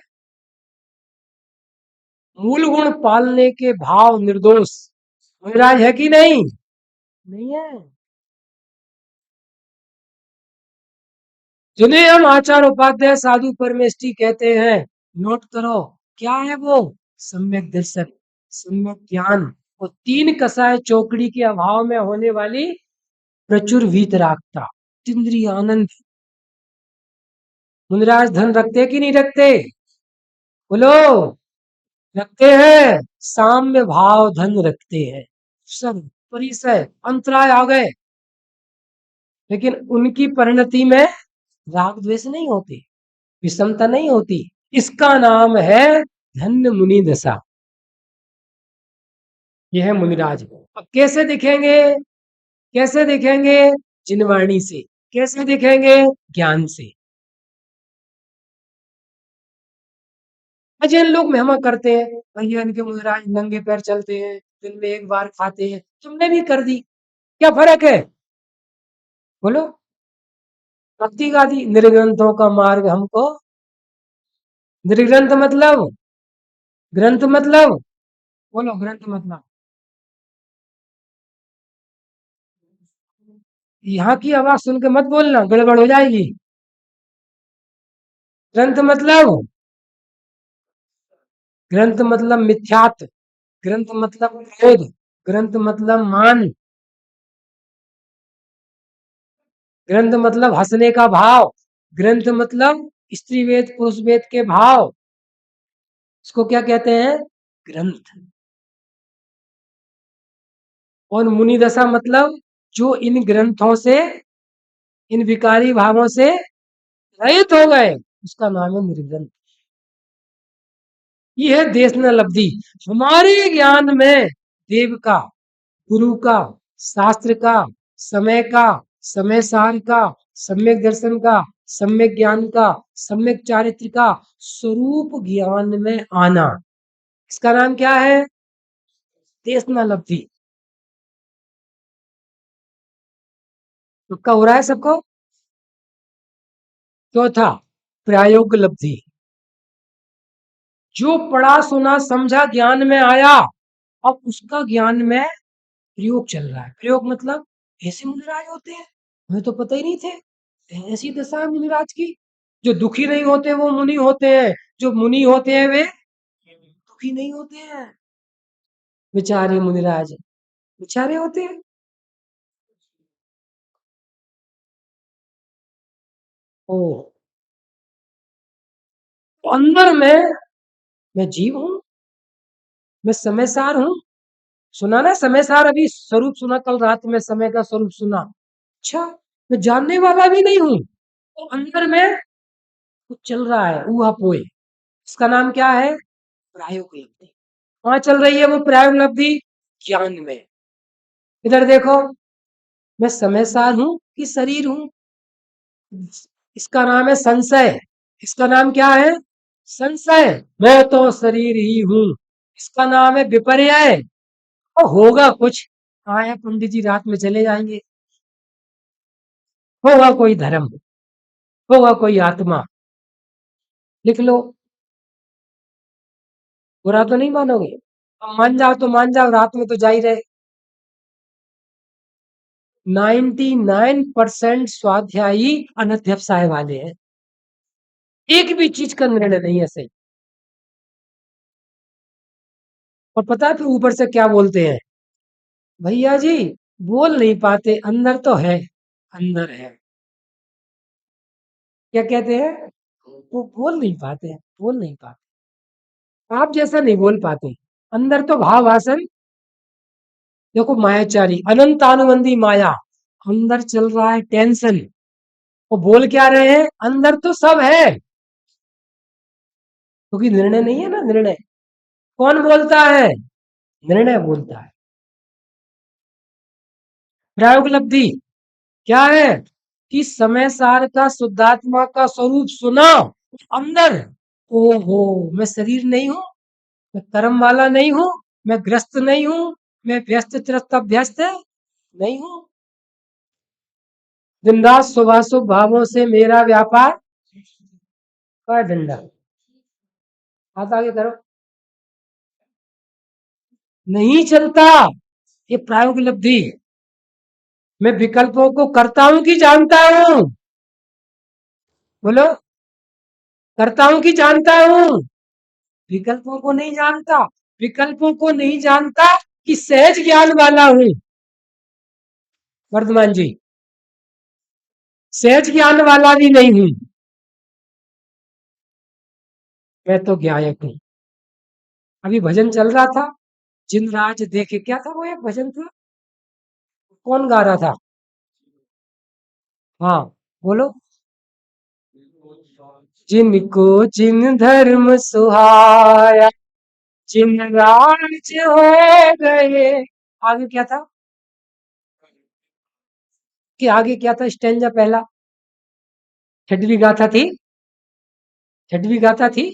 मूल गुण पालने के भाव निर्दोष मुनिराज है कि नहीं? नहीं है। जिन्हें हम आचार उपाध्याय साधु परमेष्टि कहते हैं, नोट करो क्या है वो? सम्यक दर्शन, सम्यक ज्ञान और तीन कसाय चौकड़ी के अभाव में होने वाली प्रचुर वीतरागता, इंद्रिय आनंद। मुनिराज धन रखते कि नहीं रखते? बोलो। रखते हैं, साम्य भाव धन रखते हैं। सब परिसय अंतराय आ गए, लेकिन उनकी परिणति में राग द्वेष नहीं होते, विषमता नहीं होती। इसका नाम है धन्य मुनि दशा। यह है मुनिराज। अब कैसे दिखेंगे? कैसे दिखेंगे? जिनवाणी से। कैसे दिखेंगे? ज्ञान से। अजैन लोग महिमा करते हैं, भैया इनके मुनिराज नंगे पैर चलते हैं, दिन में एक बार खाते हैं, तुमने भी कर दी, क्या फर्क है? बोलो। भक्ति गादी निर्ग्रंथों का मार्ग हमको। निर्ग्रंथ मतलब? ग्रंथ मतलब? बोलो ग्रंथ मतलब। यहाँ की आवाज सुन के मत बोलना, गड़बड़ हो जाएगी। ग्रंथ मतलब? ग्रंथ मतलब मिथ्यात्व, ग्रंथ मतलब क्रोध, ग्रंथ मतलब मान, ग्रंथ मतलब हंसने का भाव, ग्रंथ मतलब स्त्री वेद पुरुष वेद के भाव, इसको क्या कहते हैं? ग्रंथ। और मुनि दशा मतलब जो इन ग्रंथों से, इन विकारी भावों से रहित हो गए, उसका नाम है निर्ग्रंथ। ये है देशनालब्धि। हमारे ज्ञान में देव का, गुरु का, शास्त्र का, समय का, समय सार का, सम्यक दर्शन का, सम्यक ज्ञान का, सम्यक चारित्र का स्वरूप ज्ञान में आना, इसका नाम क्या है? देशनालब्धि। तुक्का हो रहा है सबको? चौथा, प्रायोग लब्धि। जो पढ़ा सुना समझा ज्ञान में आया, अब उसका ज्ञान में प्रयोग चल रहा है। प्रयोग मतलब ऐसे मुनिराज होते हैं, हमें तो पता ही नहीं थे, ऐसी दशा है मुनिराज की। जो दुखी नहीं होते वो मुनि होते हैं, जो मुनि होते हैं वे दुखी नहीं होते हैं। बेचारे मुनिराज बेचारे होते हैं। ओ, तो अंदर में मैं जीव हूं, मैं समय सार हूँ। सुना ना समय सार, अभी स्वरूप सुना, कल रात में समय का स्वरूप सुना। अच्छा, मैं जानने वाला भी नहीं हूँ, तो अंदर में कुछ चल रहा है ऊहापोह। इसका नाम क्या है? प्रायोगलब्धि। कहाँ चल रही है वो प्रायोगलब्धि? ज्ञान में। इधर देखो, मैं समय सार हूँ कि शरीर हूँ? इसका नाम है संशय। इसका नाम क्या है? संशय। मैं तो शरीर ही हूँ। इसका नाम है विपर्य। और होगा कुछ, आए पंडित जी रात में चले जाएंगे। होगा कोई धर्म, होगा कोई आत्मा, लिख लो। बुरा तो नहीं मानोगे? अब मान जाओ तो मान जाओ, रात में तो जा ही रहे। 99% स्वाध्यायी अनध्यवसाय वाले हैं, एक भी चीज का निर्णय नहीं है सही। और पता है फिर ऊपर से क्या बोलते हैं? भैया जी बोल नहीं पाते, अंदर तो है, अंदर है। क्या कहते हैं? वो बोल नहीं पाते, बोल नहीं पाते, आप जैसा नहीं बोल पाते। अंदर तो भाव आसन। देखो मायाचारी अनंत अनुबंधी माया, अंदर चल रहा है टेंशन। वो बोल क्या रहे हैं? अंदर तो सब है, क्योंकि निर्णय नहीं है ना। निर्णय कौन बोलता है? निर्णय बोलता है। प्रायोगलब्धि क्या है? कि समय सार का शुद्धात्मा का स्वरूप सुना अंदर। ओहो, मैं शरीर नहीं हूं, मैं कर्म वाला नहीं हूं, मैं ग्रस्त नहीं हूं, मैं व्यस्त त्रस्त अभ्यस्त नहीं हूं। दिन रात शुभाशुभ भावों से मेरा व्यापार का डंडा। हाथ आगे करो। नहीं चलता, ये प्रायोगलब्धि। मैं विकल्पों को करता हूं कि जानता हूं? बोलो, करता हूं कि जानता हूं? विकल्पों को नहीं जानता। विकल्पों को नहीं जानता कि सहज ज्ञान वाला हूं। वर्धमान जी, सहज ज्ञान वाला भी नहीं हूं, मैं तो ज्ञायक हूं। अभी भजन चल रहा था, जिन राज देखे, क्या था वो? एक भजन था, कौन गा रहा था? हाँ, बोलो। जिनको जिन धर्म सुहाया, जिन राज हो गए। आगे क्या था? कि आगे क्या था? स्टेंजा पहला, छठवीं गाथा थी, छठवीं गाथा थी।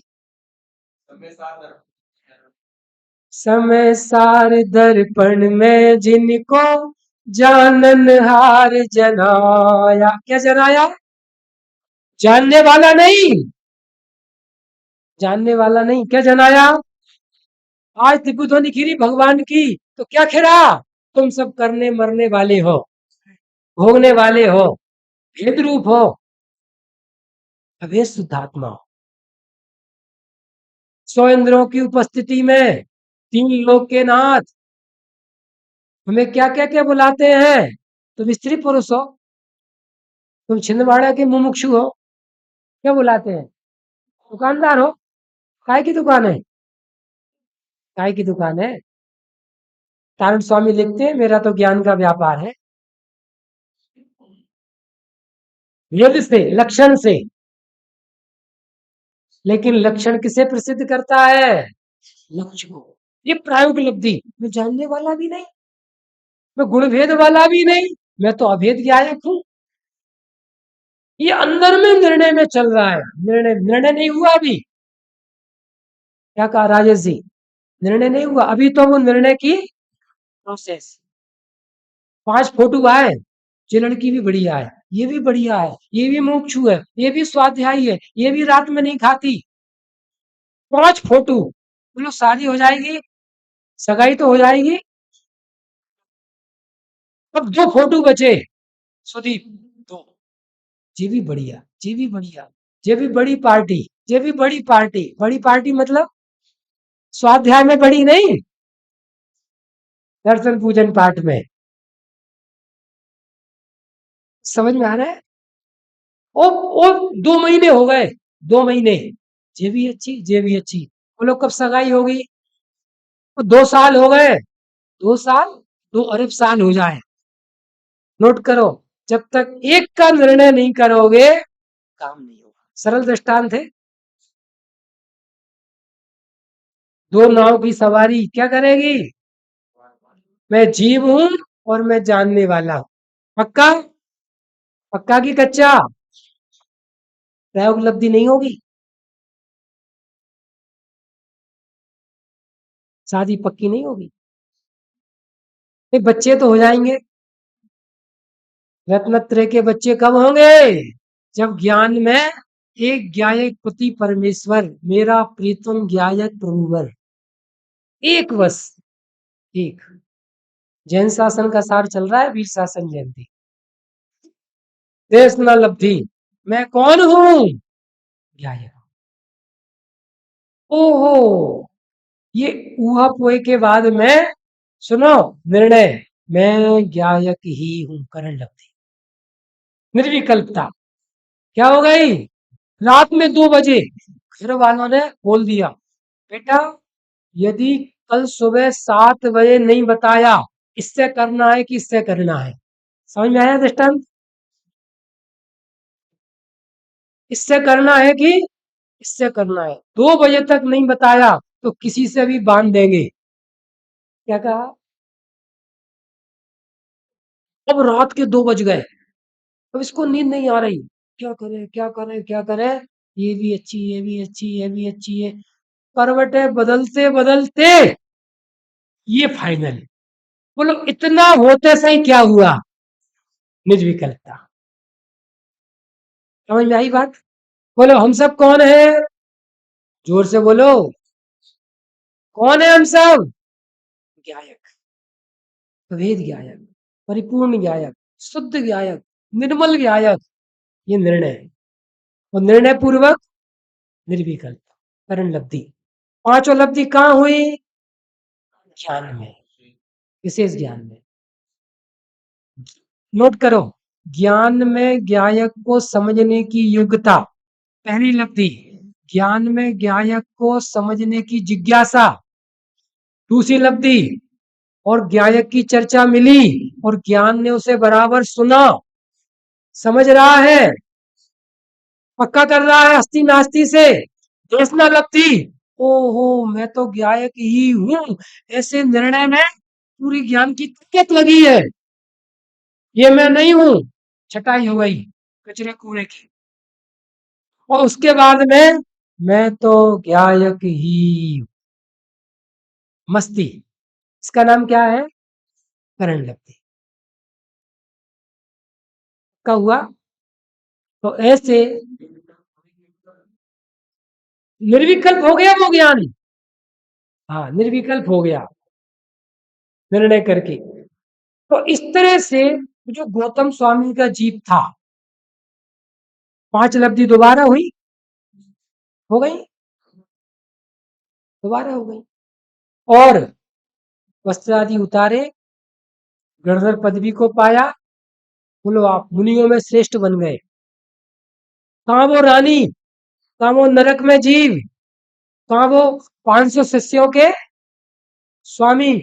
समय सार दर्पण में जिनको जानन हार जनाया। क्या जनाया? जानने वाला नहीं, जानने वाला नहीं, क्या जनाया? आज त्रिपुध्वनि खीरी भगवान की, तो क्या खिरा? तुम सब करने मरने वाले हो, भोगने वाले हो, भेद रूप हो, अभेद शुद्धात्मा हो। 100 इंद्रियों की उपस्थिति में, 3 लोक के नाथ हमें क्या क्या क्या बुलाते हैं? तुम स्त्री पुरुष हो, तुम छिंदवाड़ा के मुमुक्षु हो, क्या बुलाते हैं? दुकानदार हो। काय की दुकान है? काय की दुकान है? तारण स्वामी लिखते हैं, मेरा तो ज्ञान का व्यापार है। यद से, लक्षण से। लेकिन लक्षण किसे प्रसिद्ध करता है? लक्ष्य को। ये प्रायोगलब्धि। मैं जानने वाला भी नहीं, मैं गुणभेद वाला भी नहीं, मैं तो अभेद ज्ञायक हूं। ये अंदर में निर्णय में चल रहा है। निर्णय निर्णय नहीं हुआ अभी। क्या कहा राजेश जी? निर्णय नहीं हुआ अभी, तो वो निर्णय की प्रोसेस। 5 फोटो आए, ये लड़की भी बढ़िया है, ये भी बढ़िया है, ये भी मुमुक्षु है, ये भी स्वाध्यायी है, ये भी रात में नहीं खाती। 5 फोटो, बोलो शादी हो जाएगी, सगाई तो हो जाएगी। अब 2 फोटो बचे, सुदीप, 2। ये भी बढ़िया, ये भी बढ़िया, ये भी बड़ी पार्टी, ये भी बड़ी पार्टी। बड़ी पार्टी मतलब स्वाध्याय में बड़ी नहीं, दर्शन पूजन पाठ में। समझ में आ रहा है? ओ 2 महीने हो गए, 2 महीने। ये भी अच्छी, ये भी अच्छी। बोलो कब सगाई होगी? तो 2 साल हो गए, 2 साल, 2 अरब साल हो जाए। नोट करो, जब तक एक का निर्णय नहीं करोगे काम नहीं होगा। सरल दृष्टांत है। दो नाव की सवारी क्या करेगी? मैं जीव हूं और मैं जानने वाला हूं। पक्का? पक्का की कच्चा? प्रयोग उपलब्धि नहीं होगी। शादी पक्की नहीं होगी। ये बच्चे तो हो जाएंगे। रत्नत्रय के बच्चे कब होंगे? जब ज्ञान में एक ज्ञायक पति परमेश्वर, मेरा प्रीतम ज्ञायक प्रभुवर, एक बस, एक। जैन शासन का सार चल रहा है, वीर शासन जयंती। देश न लब्धि, मैं कौन हूं? ज्ञायक। ओहो, ये ऊहा पोए के बाद में सुनो निर्णय, मैं ज्ञायक ही हूं, करण लब्धि, निर्विकल्पता। क्या हो गई? रात में 2 बजे घर वालों ने बोल दिया, बेटा यदि कल सुबह 7 बजे नहीं बताया, इससे करना है कि इससे करना है। समझ में आया दृष्टांत? इससे करना है कि इससे करना है। 2 बजे तक नहीं बताया तो किसी से भी बांध देंगे। क्या कहा? अब रात के 2 बज गए, अब इसको नींद नहीं आ रही, क्या करे क्या करे क्या करे, ये भी अच्छी ये भी अच्छी ये भी अच्छी है, करवटें बदलते बदलते ये फाइनल। बोलो इतना होते सही क्या हुआ? निर्विकल्पता। समझ में आई बात? बोलो हम सब कौन है? जोर से बोलो, कौन है हम सब? ज्ञायक, अभेद ज्ञायक, परिपूर्ण ज्ञायक, शुद्ध ज्ञायक, निर्मल ज्ञायक। ये निर्णय है। और निर्णय पूर्वक निर्विकल्प, करण लब्धि। पांचों लब्धि कहाँ हुई? ज्ञान में, विशेष ज्ञान में। नोट करो, ज्ञान में ज्ञायक को समझने की योग्यता, पहली लब्धि। ज्ञान में ज्ञायक को समझने की जिज्ञासा, दूसरी लब्धि। और ज्ञायक की चर्चा मिली और ज्ञान ने उसे बराबर सुना, समझ रहा है, पक्का कर रहा है हस्ती नास्ती से। देशना लब्धि, ओहो मैं तो ज्ञायक ही हूं, ऐसे निर्णय में पूरी ज्ञान की ताकत लगी है। ये मैं नहीं हूं, छटाई हो गई कचरे कूड़े की। और उसके बाद में मैं तो ज्ञायक ही हूं। मस्ती, इसका नाम क्या है? करण लब्धि। का हुआ? तो ऐसे निर्विकल्प हो गया वो ज्ञान। हाँ निर्विकल्प हो गया निर्णय करके। तो इस तरह से जो गौतम स्वामी का जीव था, 5 लब्धि दोबारा हुई, हो गई, दोबारा हो गई। और वस्त्र आदि उतारे, गणधर पदवी को पाया। बोलो आप मुनियों में श्रेष्ठ बन गए। कहाँ वो रानी, कहाँ वो नरक में जीव, कहाँ वो 500 शिष्यों के स्वामी,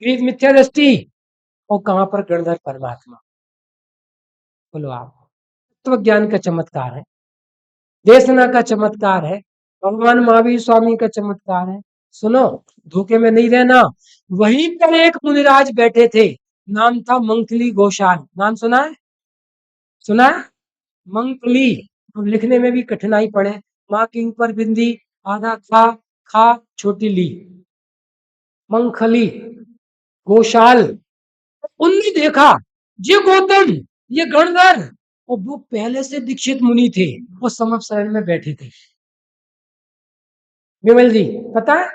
गीत मिथ्या दृष्टि, और कहाँ पर गणधर परमात्मा। बोलो आप, तत्व ज्ञान का चमत्कार है, देशना का चमत्कार है, भगवान महावीर स्वामी का चमत्कार है। सुनो, धोखे में नहीं रहना। वहीं पर एक मुनिराज बैठे थे, नाम था मंकली घोषाल। नाम सुना है? सुना है? मंकली। अब लिखने में भी कठिनाई पड़े, माँ के ऊपर बिंदी, आधा खा, खा छोटी ली, मंखली घोषाल। उनने देखा ये गौतम, ये गणधर, और वो पहले से दीक्षित मुनि थे, वो समझ शरण में बैठे थे। विमल जी पता है,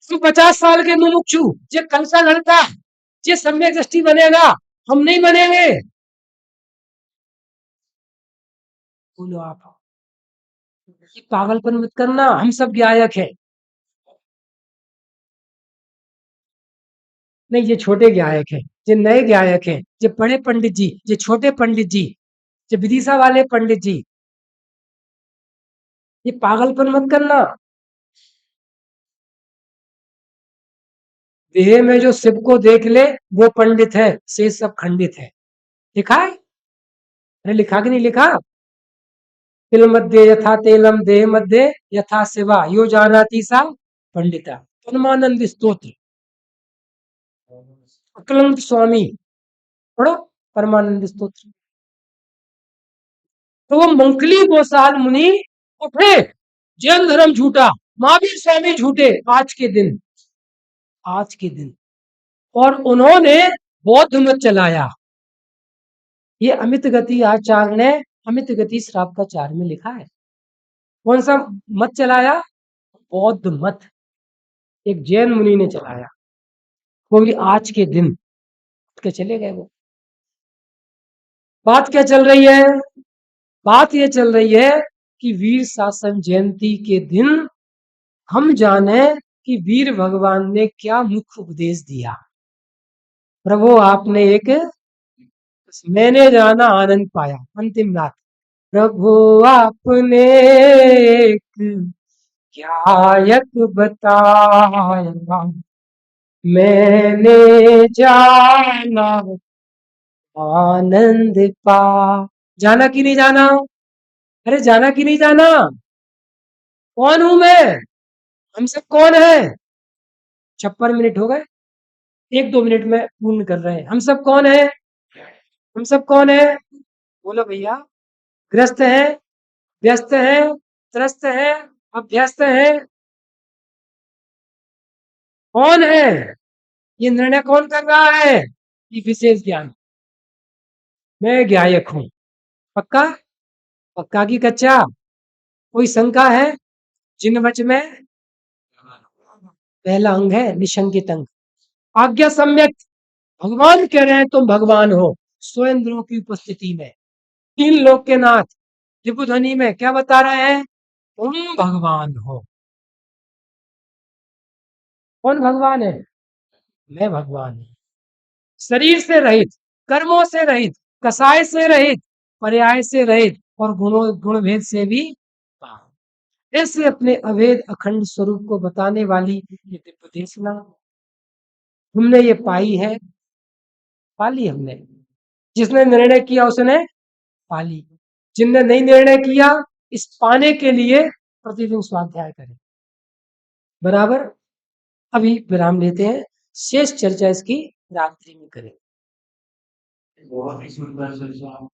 तुम 50 साल के मुमुक्षु, ये कल का लड़का, ये सम्यक दृष्टि बनेगा, हम नहीं बनेंगे। बोलो आप, ये पागलपन मत करना, हम सब गायक हैं। नहीं ये छोटे गायक हैं, ये नए गायक हैं, ये बड़े पंडित जी, ये छोटे पंडित जी, ये विदिशा वाले पंडित जी, ये पागलपन मत करना। देह में जो शिव को देख ले वो पंडित है, शेष सब खंडित है। लिखा है? अरे लिखा कि नहीं लिखा? तिल मध्ये यथा तेलम देह मध्ये यथा शिवा यो जानाति सा पंडिता। परमानंद स्तोत्र, अकलंक स्वामी पढ़ो, परमानंद स्तोत्र। तो वो मंकली गोसाल मुनि उठे, जैन धर्म झूठा, महावीर स्वामी झूठे, आज के दिन और उन्होंने बौद्ध मत चलाया। ये अमित गति आचार्य ने अमित गति श्रावकाचार्य में लिखा है। कौन सा मत चलाया? बौद्ध मत, एक जैन मुनि ने चलाया। वो भी आज के दिन के चले गए वो। बात क्या चल रही है? बात ये चल रही है कि वीर शासन जयंती के दिन हम जाने कि वीर भगवान ने क्या मुख्य उपदेश दिया। प्रभु आपने एक, मैंने जाना आनंद पाया, अंतिम रात। प्रभु आपने एक ध्यायक बताया, मैंने जाना आनंद पा। जाना कि नहीं जाना? अरे जाना कि नहीं जाना? कौन हूं मैं? हम सब कौन है? 56 मिनट हो गए, 1-2 मिनट में पूर्ण कर रहे हैं। हम सब कौन है? हम सब कौन है? बोलो भैया। ग्रस्त है, व्यस्त है, त्रस्त है, अभ्यस्त है, कौन है? ये निर्णय कौन कर रहा है? ये विशेष ज्ञान। मैं ज्ञायक हूं। पक्का? पक्का की कच्चा? कोई शंका है? चिन्ह वच में पहला अंग है निशंकित अंग। आज्ञा सम्यक, भगवान कह रहे हैं तुम भगवान हो, स्वयंद्रों की उपस्थिति में, तीन लोक के नाथ, त्रिपुध्वनि में क्या बता रहे हैं? तुम भगवान हो। कौन भगवान है? मैं भगवान हूं। शरीर से रहित, कर्मों से रहित, कसाय से रहित, पर्याय से रहित और गुण भेद से भी पार। ऐसे अपने अभेद अखंड स्वरूप को बताने वाली ये दिव्य देशना हमने ये पाई है, पाली हमने। जिसने निर्णय किया उसने पाली, जिनने नहीं निर्णय किया, इस पाने के लिए प्रतिदिन स्वाध्याय करें। बराबर? अभी विराम लेते हैं, शेष चर्चा इसकी रात्रि में करें। बहुत ही सुंदर चर्चा।